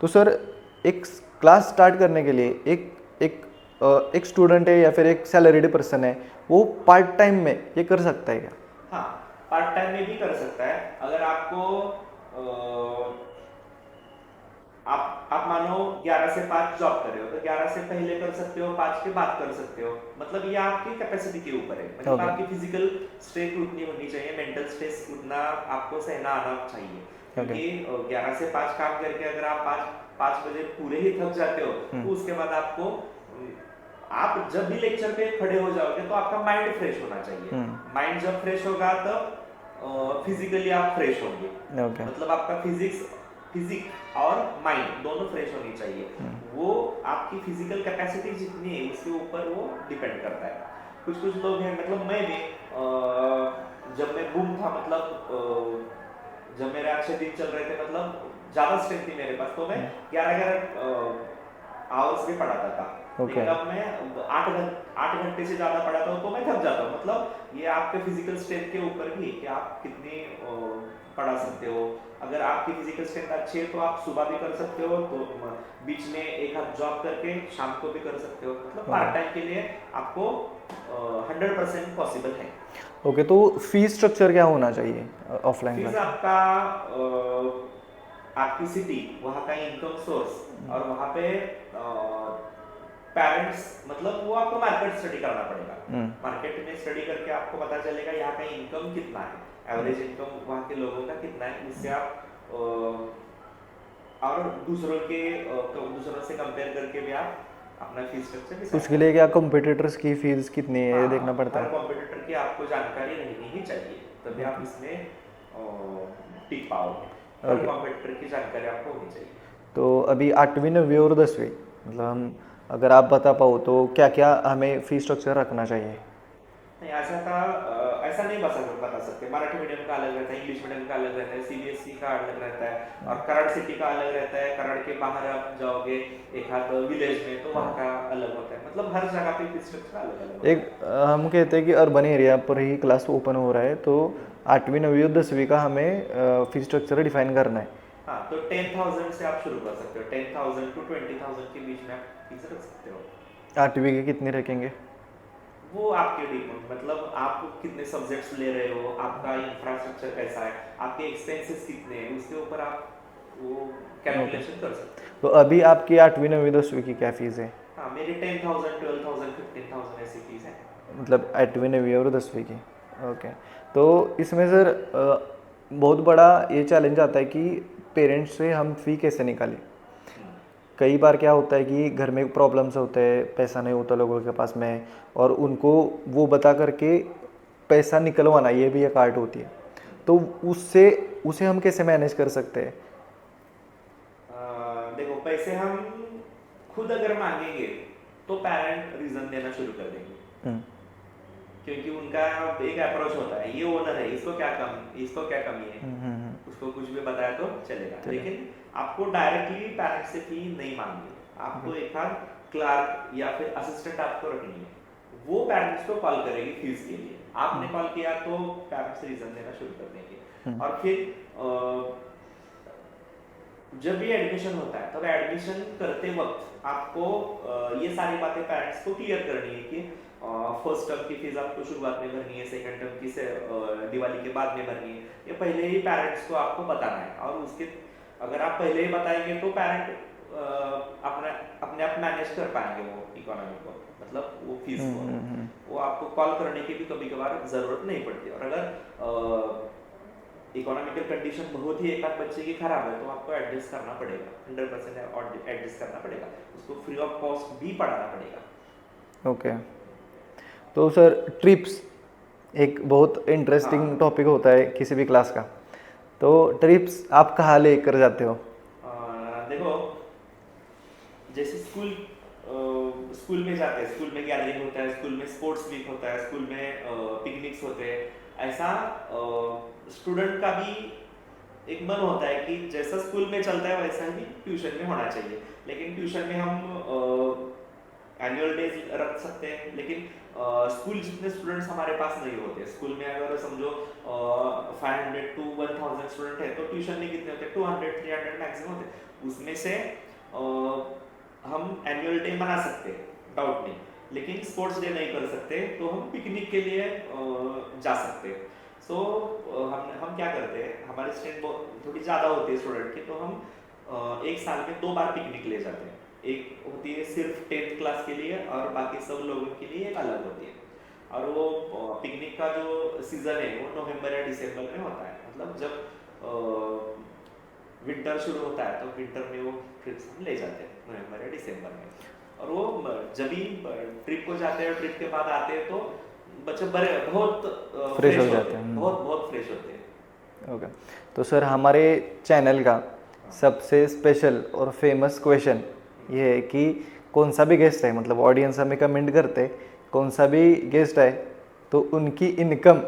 तो सर, एक क्लास स्टार्ट करने के लिए एक स्टूडेंट है या फिर एक सैलरीड पर्सन है, वो पार्ट टाइम में ये कर सकता है क्या? हाँ, पार्ट टाइम में भी कर सकता है। अगर आपको आप मानो 11 से 5 जॉब कर रहे हो तो 11 से पहले कर सकते हो, 5 के बाद कर सकते हो। मतलब ये आपकी कैपेसिटी के ऊपर है। मतलब Okay. आपकी फिजिकल स्ट्रेंथ उतनी होनी चाहिए, मेंटल स्ट्रेस उतना आपको सहना आना चाहिए। क्योंकि 11 से 5 काम करके अगर आप 5 बजे पूरे ही थक जाते हो तो उसके बाद आप जब भी लेक्चर पे खड़े हो जाओगे तो आपका माइंड फ्रेश होना चाहिए। माइंड जब फ्रेश होगा तब फिजिकली आप फ्रेश होंगे। Okay. मतलब आपका फिजिक और माइंड दोनों फ्रेश होनी चाहिए। वो आपकी फिजिकल कैपेसिटी जितनी है उसके ऊपर वो डिपेंड करता है। कुछ लोग हैं, मतलब मैं भी जब मैं बूम था, मतलब जब मेरे अच्छे दिन चल रहे थे, मतलब ज्यादा स्ट्रेंथ थी मेरे पास, तो मैं 11 आवर्स भी पढ़ाता था। लेकिन अब मैं 8 घंटे से ज्यादा पढ़ाता हूँ तो मैं थक जाता हूँ। मतलब ये आपके फिजिकल स्ट्रेंथ के ऊपर भी कि आप कितनी पढ़ा सकते हो। अगर आपकी फिजिकल स्ट्रेंथ अच्छी है तो आप सुबह भी कर सकते हो, तो बीच में एक हाथ जॉब करके शाम को भी कर सकते हो। मतलब पार्ट टाइम के लिए आपको 100% पॉसिबल है। ओके, तो फीस स्ट्रक्चर क्या होना चाहिए ऑफलाइन फीस क्लास? आपका आपकी सिटी, वहाँ का इनकम सोर्स, और वहाँ पे पेरेंट्स, मतलब वो आपको मार्केट स्टडी करना पड़ेगा। मार्केट में स्टडी करके आपको पता चलेगा यहाँ का इनकम कितना है, एवरेज इनकम वहाँ के लोगों का कितना है, उससे आप और दूसरों से कंपेयर करके भी आप अपना फीस स्ट्रक्चर, उसके लिए क्या कॉम्पिटिटर्स की फीस कितनी है ये देखना पड़ता है। कॉम्पिटिटर की आपको जानकारी रहनी ही चाहिए, तभी आप इसमें टिक पाओगे। हर कॉम्पिटिटर की जानकारी आपको होनी चाहिए। तो अभी 8वीं 9वीं और 10वीं, मतलब हम अगर आप बता पाओ तो क्या क्या हमें फीस स्ट्रक्चर रखना चाहिए? नहीं ऐसा था ऐसा नहीं बता सकते। मराठी मीडियम का अलग रहता है, इंग्लिश मीडियम का अलग रहता है, सीबीएसई का अलग रहता है, और कराड़ सिटी का अलग रहता है। कराड़ के बाहर आप जाओगे एक आध विलेज में तो वहाँ का अलग होता है। मतलब हर जगह पे फीस स्ट्रक्चर अलग अलग होता है। एक हम कहते हैं कि अर्बन एरिया पर ही क्लास ओपन हो रहा है, तो 8वीं 9वीं और 10वीं का हमें फीस स्ट्रक्चर डिफाइन करना है। हाँ, तो 10,000 से आप शुरू कर सकते हो। 10,000 to 20,000 के बीच में आप फीस रख सकते हो। 8वीं के कितने रखेंगे? वो आपके डिपेंड, मतलब आप कितने सब्जेक्ट्स ले रहे हो, आपका इंफ्रास्ट्रक्चर कैसा है, आपके एक्सपेंसेस कितने हैं, उसके ऊपर आप वो कैलकुलेशन कर सकते हो। तो अभी आपकी 8वीं 9वीं 10वीं की क्या फीस है? हाँ, मेरी 10,000 12,000 15,000 ऐसी फीस है। मतलब 8वीं 9वीं और 10वीं की। ओके, तो इसमें सर बहुत बड़ा ये चैलेंज आता है कि पेरेंट्स से हम फ़ी कैसे निकालें। कई बार क्या होता है कि घर में प्रॉब्लम्स होते हैं, पैसा नहीं होता लोगों के पास में, और उनको वो बता करके पैसा निकलवाना ये भी एक आर्ट होती है। तो उससे उसे हम कैसे मैनेज कर सकते हैं? देखो, पैसे हम खुद अगर मांगेंगे तो पेरेंट रीजन देना शुरू कर देंगे, हम्म, क्योंकि उनका एक अप्रोच होता है, ये ओनर है, इसको क्या कमी है, उसको कुछ भी बताया तो चलेगा। लेकिन आपको डायरेक्टली पेरेंट से फी नहीं मांगनी है, आपको एक आध क्लार्क या फिर असिस्टेंट आपको रखनी है, वो पेरेंट्स को कॉल करेगी फीस के लिए। आपने कॉल किया तो पेरेंट्स रीजन देना शुरू कर देंगे। और फिर जब भी एडमिशन होता है तब एडमिशन करते वक्त आपको ये सारी बातें पेरेंट्स को क्लियर करनी है कि फर्स्ट टर्म की फीस आपको शुरुआत में भरनी है, सेकंड टर्म की से दिवाली के बाद में भरनी है, ये पहले ही पेरेंट्स को आपको बताना है। और उसके अगर आप पहले ही बताएंगे तो पेरेंट अपने आप मैनेज कर पाएंगे वो इकोनॉमी को, मतलब वो फीस को। वो आपको कॉल करने की भी कभी कभार जरूरत नहीं पड़ती। और अगर इकोनॉमिकल कंडीशन बहुत ही एक आध बच्चे की खराब है तो आपको एडजस्ट करना पड़ेगा, 100% एडजस्ट करना पड़ेगा, उसको फ्री ऑफ कॉस्ट भी पढ़ाना पड़ेगा। ओके, तो सर ट्रिप्स एक बहुत इंटरेस्टिंग टॉपिक होता है किसी भी क्लास का। तो ट्रिप्स आप कहाँ लेकर जाते हो? देखो, जैसे स्कूल में जाते हैं, स्कूल में गैदरिंग होता है, स्कूल में स्पोर्ट्स वीक होता है, स्कूल में पिकनिक्स होते हैं, ऐसा स्टूडेंट का भी एक मन होता है कि जैसा स्कूल में चलता है वैसा ही ट्यूशन में होना चाहिए। लेकिन ट्यूशन में हम एनुअल डेज रख सकते हैं, लेकिन स्कूल जितने स्टूडेंट्स हमारे पास नहीं होते। स्कूल में अगर समझो 500 to 1000 स्टूडेंट है तो ट्यूशन में कितने होते हैं? 200 300 मैक्सिमम होते हैं। उसमें से हम एनुअल डे मना सकते हैं, डाउट नहीं, लेकिन स्पोर्ट्स डे नहीं कर सकते, तो हम पिकनिक के लिए जा सकते हैं। सो हम क्या करते हैं, हमारी स्ट्रेंथ थोड़ी ज़्यादा होती है स्टूडेंट की, तो हम एक साल में 2 बार पिकनिक ले जाते हैं। एक होती है सिर्फ 10th क्लास के लिए और बाकी सब लोगों के लिए एक अलग होती है। और वो पिकनिक का जो सीज़न है वो नवंबर या दिसंबर में होता है। मतलब जब विंटर शुरू होता है तो विंटर में वो ट्रिप्स हम ले जाते हैं नवंबर या दिसंबर में। और वो जब भी ट्रिप को जाते हैं, ट्रिप के बाद आते हैं तो बच्चे बहुत फ्रेश हो जाते हैं। बहुत फ्रेश होते हैं। ओके, तो सर हमारे चैनल का सबसे स्पेशल और फेमस क्वेश्चन ये है कि कौन सा भी गेस्ट है, मतलब ऑडियंस हमें कमेंट करते कौन सा भी गेस्ट है तो उनकी इनकम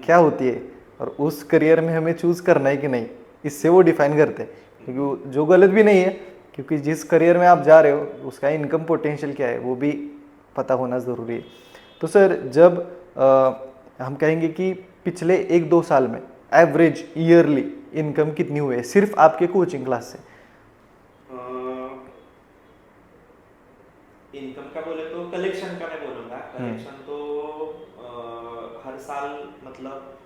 क्या होती है और उस करियर में हमें चूज़ करना है कि नहीं, इससे वो डिफाइन करते हैं। क्योंकि जो गलत भी नहीं है, क्योंकि जिस करियर में आप जा रहे हो उसका इनकम पोटेंशियल क्या है वो भी पता होना ज़रूरी है। तो सर जब हम कहेंगे कि पिछले 1-2 साल में एवरेज ईयरली इनकम कितनी हुई है सिर्फ आपके कोचिंग क्लास से? इनकम का बोले तो कलेक्शन का मैं बोलूँगा। कलेक्शन तो हर साल मतलब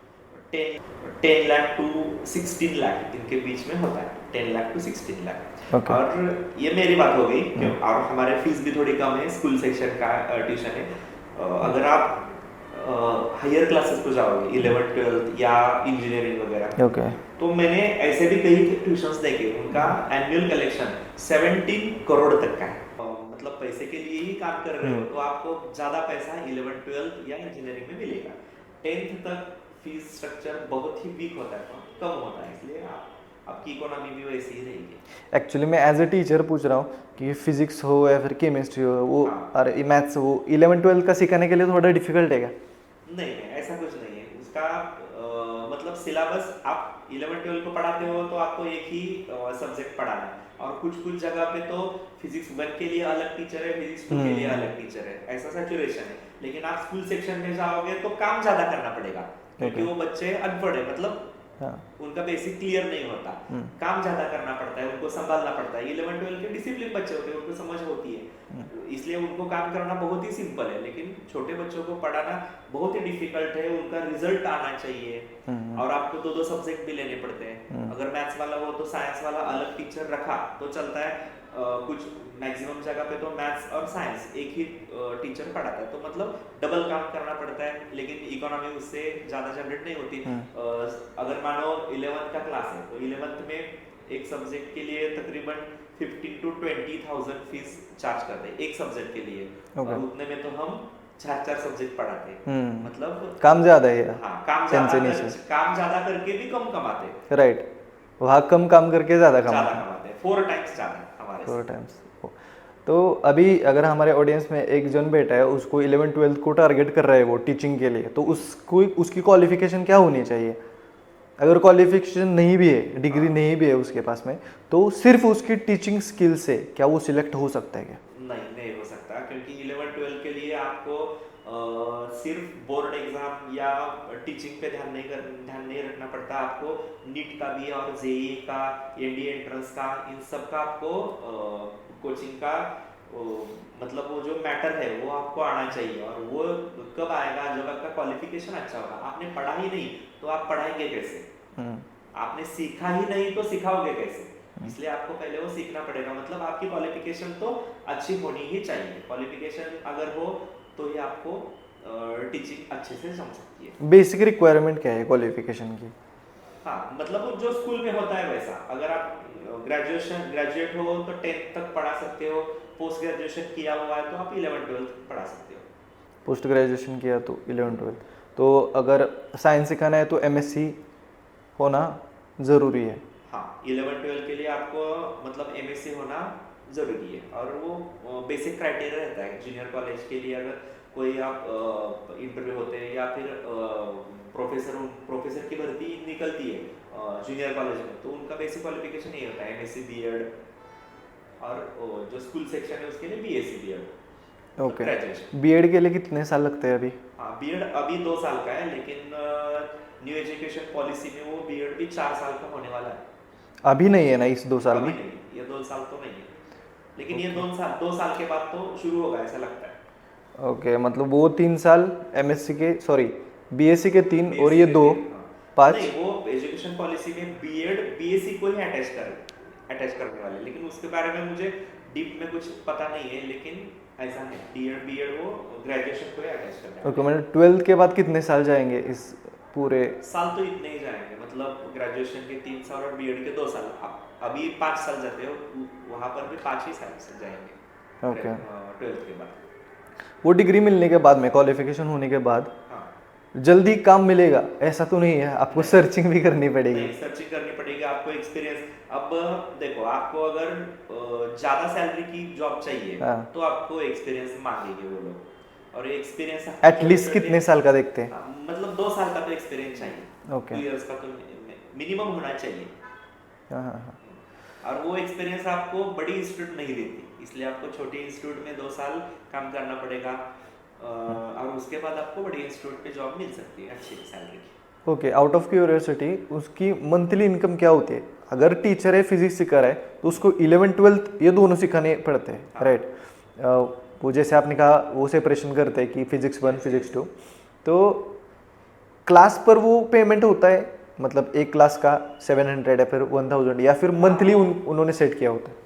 10 लाख टू 16 लाख इनके बीच में होता है। 10 लाख टू 16 लाख। Okay. और ये मेरी बात हो गई। और हमारे फीस भी थोड़ी कम है, स्कूल सेक्शन का ट्यूशन है। अगर आप हायर क्लासेस को जाओगे 11th 12th या इंजीनियरिंग वगैरह, ओके, तो मैंने ऐसे भी कई ट्यूशंस देखे, उनका एनुअल कलेक्शन 17 करोड़ तक का है। मतलब पैसे के लिए ही काम कर रहे हो तो आपको ज्यादा पैसा 11th 12th या इंजीनियरिंग में मिलेगा। 10th तक फीस स्ट्रक्चर बहुत ही वीक होता है, कम होता है, इसलिए आपकी इकोनॉमी भी वैसी ही रहेगी। एक्चुअली मैं एज ए टीचर पूछ रहा हूँ कि फिजिक्स हो या फिर केमिस्ट्री हो वो हाँ। और मैथ्स हो, 11th 12th का सिखाने के लिए थोड़ा डिफिकल्ट है क्या? नहीं नहीं, ऐसा कुछ नहीं है उसका। मतलब सिलेबस आप 11-12 को पढ़ाते हो तो आपको एक ही सब्जेक्ट पढ़ाना है, और कुछ कुछ जगह पे तो फिजिक्स 1 के लिए अलग टीचर है, फिजिक्स 2 के लिए अलग टीचर है, ऐसा सैचुरेशन है। लेकिन आप स्कूल सेक्शन में जाओगे तो काम ज्यादा करना पड़ेगा, क्योंकि वो बच्चे अनपढ़ है, मतलब उनका बेसिक क्लियर नहीं होता, काम ज्यादा करना पड़ता है, उनको संभालना पड़ता है। 11-12 के डिसिप्लिन बच्चे होते हैं, उनको समझ होती है, इसलिए उनको काम करना बहुत ही सिंपल है। लेकिन छोटे बच्चों को पढ़ाना बहुत ही डिफिकल्ट है, उनका रिजल्ट आना चाहिए, और आपको दो दो सब्जेक्ट भी लेने पड़ते हैं। अगर मैथ्स वाला हो तो साइंस वाला अलग टीचर रखा तो चलता है, कुछ मैक्सिमम जगह पे तो मैथ्स और साइंस एक ही टीचर पढ़ाता है, तो मतलब डबल काम करना पड़ता है। लेकिन इकोनॉमी उससे ज़्यादा जनरेट नहीं होती। अगर मानो 11th का क्लास है तो 11th में एक सब्जेक्ट के लिए तकरीबन 15 to 20,000 फीस चार्ज करते हैं एक सब्जेक्ट के लिए, और उतने में तो हम 4 सब्जेक्ट पढ़ाते हैं, मतलब काम ज्यादा है। हाँ, काम ज्यादा करके भी कम कमाते। राइट, वहाँ कम काम करके ज्यादा कमाते हैं, 4 टाइम्स ज्यादा हमारे 4 टाइम्स। तो अभी अगर हमारे ऑडियंस में एक जन बैठा है, उसको 11-12 को टारगेट कर रहा है वो टीचिंग के लिए, तो उसको उसकी क्वालिफिकेशन क्या होनी चाहिए? अगर क्वालिफिकेशन नहीं भी है, डिग्री नहीं भी है उसके पास में, तो सिर्फ उसकी टीचिंग स्किल से क्या वो सिलेक्ट हो सकता है क्या? नहीं हो सकता, क्योंकि 11-12 के लिए आपको सिर्फ बोर्ड एग्जाम या टीचिंग पे ध्यान नहीं रखना पड़ता, आपको नीट का भी और जेई का, एनडीए एंट्रेंस का, इन सब का आपको कोचिंग का मतलब वो जो मैटर है वो आपको आना चाहिए। और वो कब आएगा? जब आपका क्वालिफिकेशन अच्छा होगा। आपने पढ़ा ही नहीं तो आप पढ़ाएंगे कैसे? आपने सीखा ही नहीं तो सिखाओगे कैसे? इसलिए आपको पहले वो सीखना पड़ेगा। मतलब आपकी क्वालिफिकेशन तो अच्छी होनी ही चाहिए। क्वालिफिकेशन अगर हो तो ही आपको टीचिंग अच्छे से समझ सकती है। बेसिक रिक्वायरमेंट क्या है क्वालिफिकेशन की? हाँ, मतलब जो स्कूल में होता है वैसा। अगर आप ग्रेजुएट हो तो 10th तक पढ़ा सकते हो, पोस्ट ग्रेजुएशन किया हुआ है तो आप 11-12 पढ़ा सकते हो। पोस्ट ग्रेजुएशन किया तो 11-12। तो अगर साइंस सिखाना है तो एमएससी होना ज़रूरी है। हाँ, 11-12 के लिए आपको मतलब एमएससी होना ज़रूरी है, और वो बेसिक क्राइटेरिया रहता है। जूनियर कॉलेज के लिए अगर कोई आप इंटरव्यू होते हैं या फिर प्रोफेसर की भर्ती निकलती है जूनियर कॉलेज में, तो उनका बेसिक क्वालिफिकेशन यही होता है, एमएससी बीएड, और जो स्कूल सेक्शन है उसके लिए बीएससी बीएड। ओके, बीएड के लिए कितने साल लगते हैं अभी? हाँ, बीएड अभी 2 साल का है, लेकिन न्यू एजुकेशन पॉलिसी में वो बीएड भी 4 साल का होने वाला है। अभी नहीं है ना इस 2 साल में? नहीं, ये 2 साल तो नहीं है, लेकिन ये 2 साल के बाद तो शुरू होगा ऐसा लगता है। ओके, मतलब वो 3 साल एमएससी के, सॉरी बीएससी के 3 और ये 2 5। नहीं, वो एजुकेशन पॉलिसी में बीएड बीएससी को ही अटैच करने वाले, लेकिन उसके बारे में मुझे डीप में कुछ पता नहीं है, लेकिन ऐसा है बीएड वो ग्रेजुएशन को ही अटैच करने वाले। ओके, मतलब 12th के बाद कितने साल जाएंगे इस पूरे? साल तो इतने ही जाएंगे, मतलब ग्रेजुएशन के 3 साल और बीएड के 2 साल। अभी 5 साल जाते हो, वहाँ पर भी 5 ही साल से जाएंगे। ओके, 12th के बाद वो डिग्री मिलने के बाद में, क्वालिफिकेशन होने के बाद जल्दी काम मिलेगा ऐसा तो नहीं है, आपको सर्चिंग भी करनी पड़ेगी। नहीं, सर्चिंग करनी पड़ेगी, आपको एक्सपीरियंस। अब देखो, आपको अगर ज्यादा सैलरी की जॉब चाहिए तो आपको एक्सपीरियंस मांगेंगे वो लोग, और एक्सपीरियंस एटलीस्ट कितने साल का देखते हैं? मतलब 2 साल का तो एक्सपीरियंस चाहिए। ओके, 2 इयर्स का तो मिनिमम होना चाहिए। हाँ। और वो एक्सपीरियंस आपको बड़ी इंस्टीट्यूट नहीं देती, इसलिए आपको छोटी इंस्टीट्यूट में 2 साल काम करना पड़ेगा, और उसके बाद आपको बड़ी इंस्टीट्यूट पे जॉब मिल सकती है अच्छी सैलरी की। ओके, आउट ऑफ क्यूरियोसिटी, उसकी मंथली इनकम क्या होती है? अगर टीचर है, फिजिक्स सिखा रहा है, तो उसको 11-12 ये दोनों सिखाने पड़ते हैं, राइट? वो जैसे आपने कहा वो सेपरेशन करते हैं कि फिजिक्स 1 फिजिक्स 2, तो क्लास पर वो पेमेंट होता है, मतलब एक क्लास का 700 या फिर 1000, या फिर मंथली उन्होंने सेट किया होता है?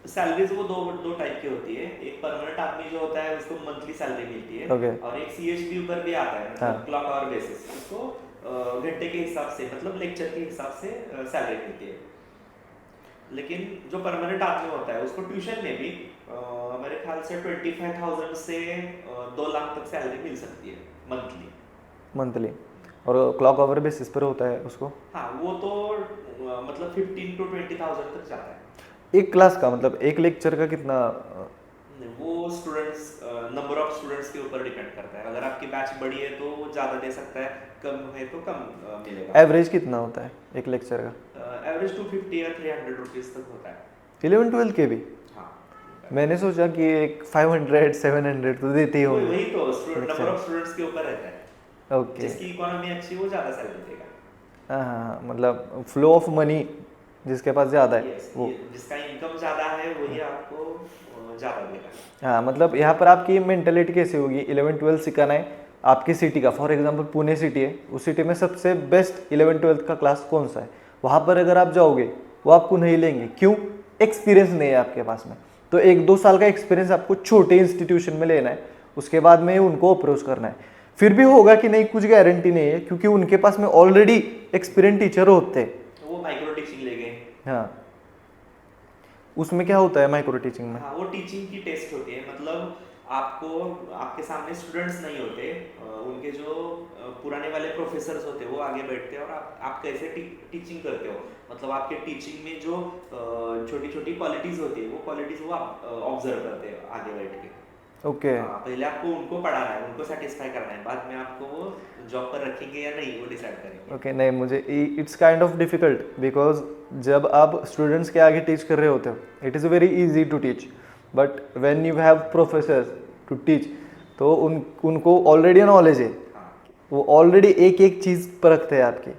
सैलरीज वो दो टाइप की होती है। एक परमानेंट आदमी जो होता है उसको मंथली सैलरी मिलती है, और एक सीएचबी ऊपर भी आता है, मतलब क्लॉक आवर बेसिस, उसको घंटे के हिसाब से, मतलब लेक्चर के हिसाब से सैलरी मिलती है। लेकिन जो परमानेंट आदमी होता है उसको ट्यूशन में भी मेरे ख्याल से 25,000 से 2 लाख तक सैलरी मिल सकती है मंथली। और क्लॉक आवर बेसिस पर होता है उसको? हाँ, वो तो मतलब 15 to 20,000 तक जाता है एक क्लास का। मतलब एक लेक्चर का कितना? वो स्टूडेंट्स, नंबर ऑफ स्टूडेंट्स के ऊपर डिपेंड करता है। अगर आपकी बैच बड़ी है तो वो ज़्यादा दे सकता है, कम है तो कम मिलेगा। एवरेज कितना होता है एक लेक्चर का? एवरेज 250 या 300 रुपीज़ तक होता है। 11-12 के भी? हाँ, मैंने सोचा कि एक 500-700 तो देते ही होंगे। वही तो नंबर ऑफ स्टूडेंट्स के ऊपर रहता है। ओके। जिसकी इकोनॉमी अच्छी वो ज़्यादा सैलरी देगा। हाँ हाँ, मतलब फ्लो ऑफ मनी जिसके पास ज़्यादा है Yes, वो। जिसका इनकम ज़्यादा है वही आपको ज़्यादा देगा। हाँ, मतलब यहाँ पर आपकी मेंटेलिटी कैसी होगी? 11-12 सिखाना है आपकी सिटी का, फॉर एग्जांपल पुणे सिटी है, उस सिटी में सबसे बेस्ट 11-12 का क्लास कौन सा है, वहाँ पर अगर आप जाओगे वो आपको नहीं लेंगे। क्यों? एक्सपीरियंस नहीं है आपके पास में। तो 1-2 साल का एक्सपीरियंस आपको छोटे इंस्टीट्यूशन में लेना है, उसके बाद में उनको अप्रोच करना है। फिर भी होगा कि नहीं, कुछ गारंटी नहीं है, क्योंकि उनके पास में ऑलरेडी एक्सपीरियंस टीचर होते हैं। वो माइक्रो टीचिंग ले गए। हाँ, उसमें क्या होता है माइक्रो टीचिंग में? हाँ, वो टीचिंग की टेस्ट होती है। मतलब आपको, आपके सामने स्टूडेंट्स नहीं होते, उनके जो पुराने वाले प्रोफेसर्स होते हैं वो आगे बैठते हैं और आप कैसे टीचिंग करते हो, मतलब आपके टीचिंग में जो छोटी छोटी क्वालिटीज़ होती है वो क्वालिटीज़ वो आप ऑब्जर्व करते हैं आगे बैठ के। ओके। पहले आपको उनको पढ़ाना है, उनको सेटिस्फाई करना है, बाद में आपको वो जॉब पर रखेंगे या नहीं वो डिसाइड करेंगे। ओके, नहीं, मुझे it's kind of difficult, because जब आप स्टूडेंट्स के आगे टीच कर रहे होते हो it is very easy to teach, but when you have professors to teach तो उनको ऑलरेडी नॉलेज है, वो ऑलरेडी एक एक चीज़ परखते हैं आपकी,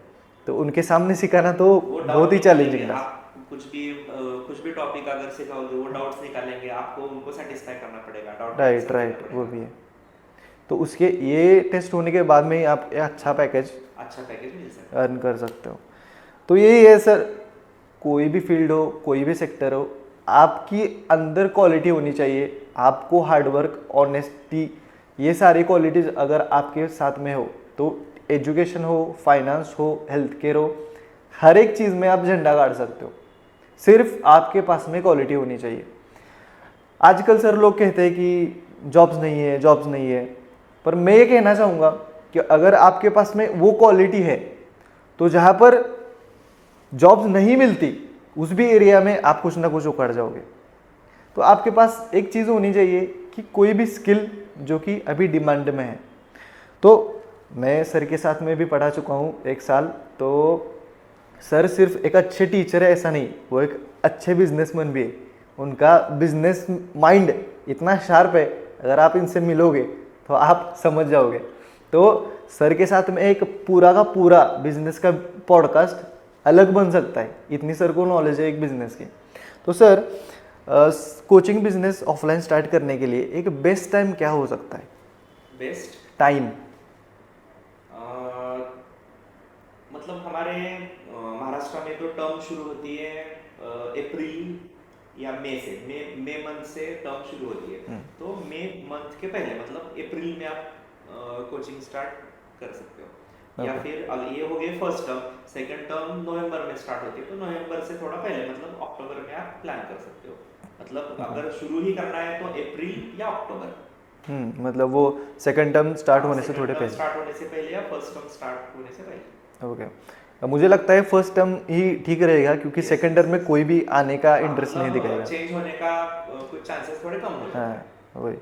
तो उनके सामने सिखाना तो बहुत ही चैलेंजिंग है। आप कुछ भी टॉपिक अगर सिखाओगे वो डाउट्स निकालेंगे, आपको उनको सेटिस्फाई करना पड़ेगा। डाउट राइट, वो भी है। तो उसके ये टेस्ट होने के बाद में ही आप अच्छा पैकेज मिल सकता अर्न कर सकते हो। तो यही है सर, कोई भी फील्ड हो, कोई भी सेक्टर हो, आपकी अंदर क्वालिटी होनी चाहिए। आपको हार्डवर्क, ऑनेस्टी, ये सारी क्वालिटीज़ अगर आपके साथ में हो तो एजुकेशन हो, फाइनेंस हो, हेल्थ केयर हो, हर एक चीज़ में आप झंडा गाड़ सकते हो। सिर्फ आपके पास में क्वालिटी होनी चाहिए। आजकल सर लोग कहते हैं कि जॉब्स नहीं है, पर मैं ये कहना चाहूँगा कि अगर आपके पास में वो क्वालिटी है तो जहाँ पर जॉब्स नहीं मिलती उस भी एरिया में आप कुछ ना कुछ उखड़ जाओगे। तो आपके पास एक चीज़ होनी चाहिए कि कोई भी स्किल जो कि अभी डिमांड में है। तो मैं सर के साथ में भी पढ़ा चुका हूँ 1 साल, तो सर सिर्फ एक अच्छे टीचर है ऐसा नहीं, वो एक अच्छे बिजनेसमैन भी है। उनका बिजनेस माइंड इतना शार्प है, अगर आप इनसे मिलोगे तो आप समझ जाओगे। तो सर के साथ में एक पूरा का पूरा बिजनेस का पॉडकास्ट अलग बन सकता है, इतनी सर को नॉलेज है एक बिजनेस की। तो sir coaching business offline start करने के लिए एक बेस्ट टाइम क्या हो सकता है? बेस्ट टाइम मतलब हमारे महाराष्ट्र में तो टर्म शुरू होती है अप्रैल या मई से, मई मंथ से टर्म शुरू होती है। तो मई मंथ के पहले मतलब अप्रैल में आप कोचिंग स्टार्ट कर सकते हो। या फिर ये हो गए फर्स्ट टर्म, सेकंड टर्म नवंबर में स्टार्ट होती है, तो नवंबर से थोड़ा पहले मतलब अक्टूबर में आप प्लान कर सकते हो। मतलब अगर शुरू ही करना है तो अप्रैल या अक्टूबर। मतलब वो सेकंड टर्म स्टार्ट होने से थोड़े पहले, स्टार्ट होने से पहले या फर्स्ट टर्म स्टार्ट होने से पहले। ओके। मुझे लगता है फर्स्ट टर्म ही ठीक रहेगा, क्योंकि सेकंड टर्म में कोई भी आने का इंटरेस्ट नहीं दिखाएगा, चेंज होने का कुछ चांसेस थोड़े कम हो जाते हैं। हाँ वही।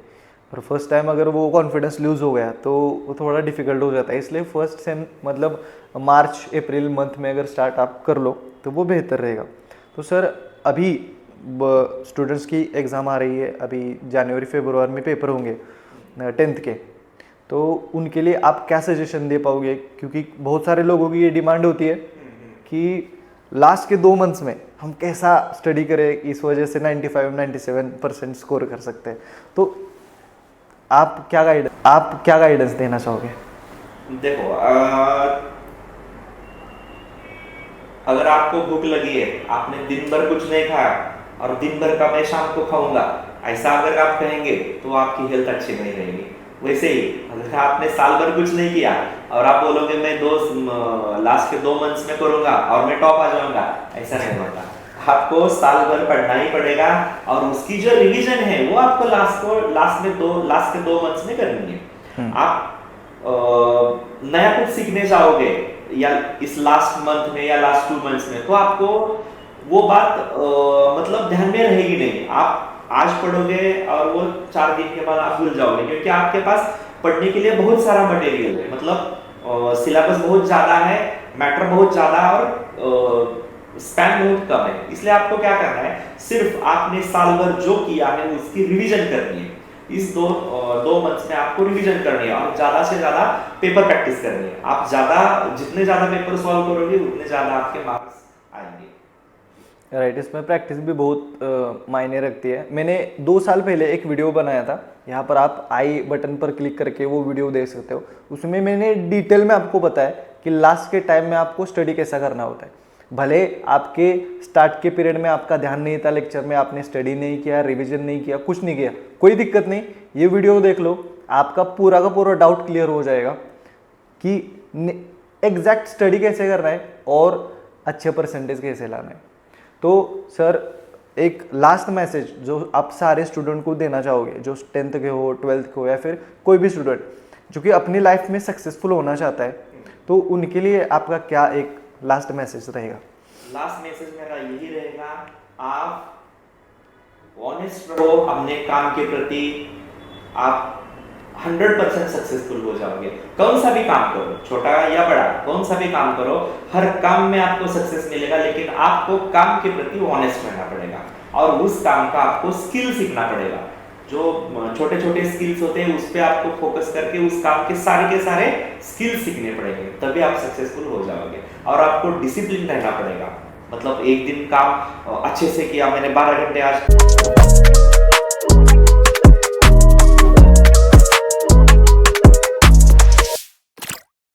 और फर्स्ट टाइम अगर वो कॉन्फिडेंस लूज हो गया तो वो थोड़ा डिफिकल्ट हो जाता है। इसलिए फर्स्ट सेम मतलब मार्च अप्रैल मंथ में अगर स्टार्ट आप कर लो तो वो बेहतर रहेगा। तो सर अभी स्टूडेंट्स की एग्ज़ाम आ रही है, अभी जनवरी फरवरी में पेपर होंगे 10th के, तो उनके लिए आप क्या सजेशन दे पाओगे? क्योंकि बहुत सारे लोगों की ये डिमांड होती है कि लास्ट के 2 मंथ्स में हम कैसा स्टडी करें, इस वजह से 95-97% स्कोर कर सकते हैं। तो आप क्या गाइडेंस देना चाहोगे? देखो, अगर आपको भूख लगी है, आपने दिन भर कुछ नहीं खाया और दिन भर का मैं शाम को खाऊंगा, ऐसा अगर आप कहेंगे तो आपकी हेल्थ अच्छी नहीं रहेगी। वैसे ही अगर आपने साल भर कुछ नहीं किया और आप बोलोगे मैं लास्ट के 2 मंथ्स में करूंगा और मैं टॉप आ जाऊंगा, ऐसा नहीं होता। आपको साल भर पढ़ना ही पड़ेगा और उसकी जो रिवीजन है वो आपको लास्ट के 2 मंथ्स में करनी है। आप नया कुछ सीखने जाओगे या इस लास्ट मंथ में या लास्ट 2 मंथ्स में, तो आपको वो बात मतलब ध्यान में रहेगी नहीं। आज पढ़ोगे और वो 4 दिन के बाद आप भूल जाओगे, क्योंकि आपके पास पढ़ने के लिए बहुत सारा मटेरियल है, मतलब सिलेबस बहुत ज़्यादा है, मैटर बहुत ज़्यादा और स्पैन बहुत कम है। इसलिए आपको क्या करना है, सिर्फ आपने साल भर जो किया है उसकी रिवीजन करनी है। इस दो मंथ्स में आपको रिवीजन करनी है और ज़्यादा से ज़्यादा पेपर प्रैक्टिस करनी है। आप जितने ज़्यादा पेपर सॉल्व करोगे उतने ज़्यादा आपके मार्क्स आएंगे। राइट, इसमें प्रैक्टिस भी बहुत मायने रखती है। मैंने 2 साल पहले एक वीडियो बनाया था, यहाँ पर आप आई बटन पर क्लिक करके वो वीडियो देख सकते हो। उसमें मैंने डिटेल में आपको बताया कि लास्ट के टाइम में आपको स्टडी कैसा करना होता है। भले आपके स्टार्ट के पीरियड में आपका ध्यान नहीं था लेक्चर में, आपने स्टडी नहीं किया, रिवीजन नहीं किया, कुछ नहीं किया, कोई दिक्कत नहीं, ये वीडियो देख लो, आपका पूरा का पूरा डाउट क्लियर हो जाएगा कि एग्जैक्ट स्टडी कैसे करना है और अच्छे परसेंटेज कैसे लाना है। तो सर, एक लास्ट मैसेज जो आप सारे स्टूडेंट को देना चाहोगे, जो 10th के हो, 12th के हो, या फिर कोई भी स्टूडेंट जो कि अपनी लाइफ में सक्सेसफुल होना चाहता है, तो उनके लिए आपका क्या एक लास्ट मैसेज रहेगा? लास्ट मैसेज मेरा यही रहेगा, आप ऑनेस्ट रहो अपने काम के प्रति, आप 100% सक्सेसफुल हो जाओगे। कौन सा भी काम करो, छोटा या बड़ा, कौन सा भी काम करो, हर काम में आपको सक्सेस मिलेगा, लेकिन आपको काम के प्रति ऑनेस्ट रहना पड़ेगा और उस काम का आपको स्किल सीखना पड़ेगा। जो छोटे छोटे स्किल्स होते हैं उस पर आपको फोकस करके उस काम के सारे स्किल सीखने पड़ेंगे, तभी आप सक्सेसफुल हो जाओगे। और आपको डिसिप्लिन रहना पड़ेगा, मतलब एक दिन काम अच्छे से किया, मैंने 12 घंटे आज